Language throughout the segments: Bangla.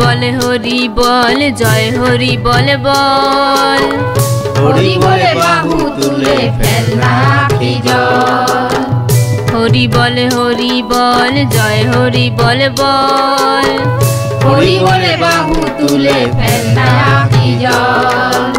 হরি বল জয় হরি বল বল হরি বলে বাহু তুলে ফেল না আখি জল হরি বল জয় হরি বল বল হরি বলে বাহু তুলে ফেল না আখি জল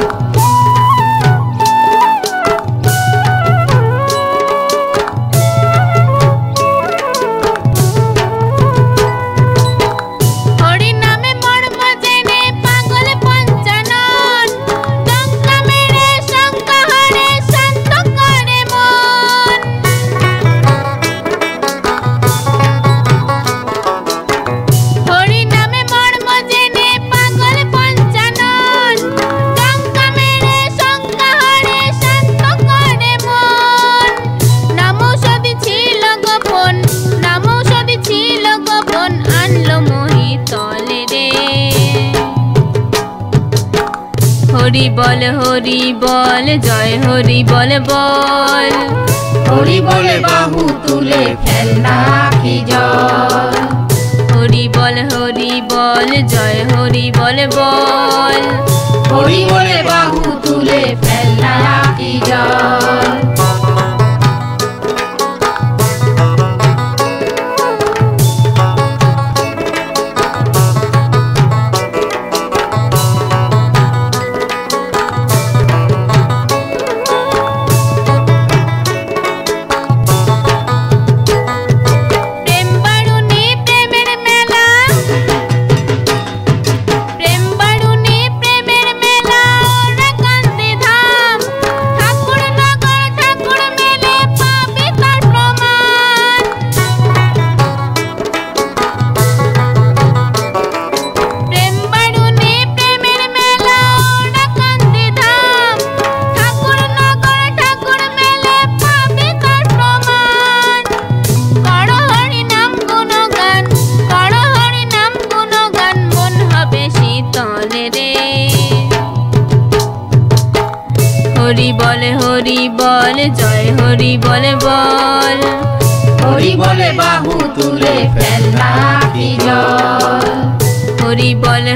হরি বল জয় হরি বল বল হরি বলে বাহু তুলে ফেল না আখি জল হরি বল জয় হরি বল বল হরি বলে বাহু তুলে ফেল না আখি জল হরি বল জয় হরি বল বল হরি বলে বাহু তুলে ফেল না আখি জল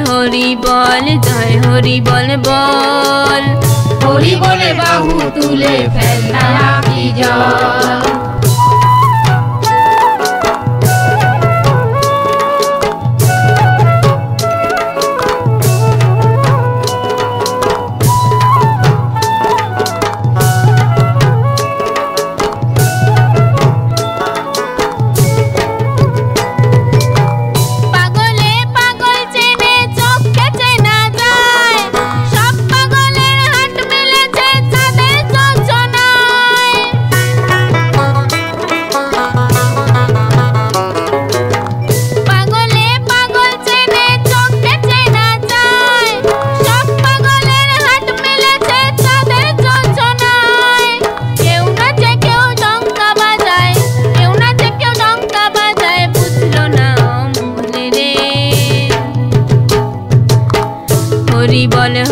হরি বল জয় হরি বল বল হরি বলে বাহু তুলে ফেল না আখি জল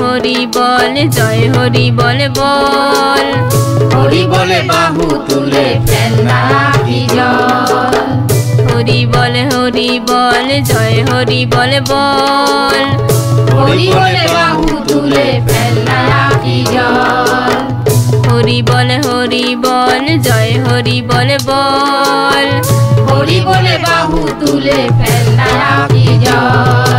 হরি বল জয় হরি বল বল হরি বলে বাহু তুলে ফেল না আখি জল হরি বল জয় হরি বল বল হরি বলে বাহু তুলে ফেল না আখি জল হরি বল জয় হরি বল বল হরি বলে বাহু তুলে ফেল না আখি জল।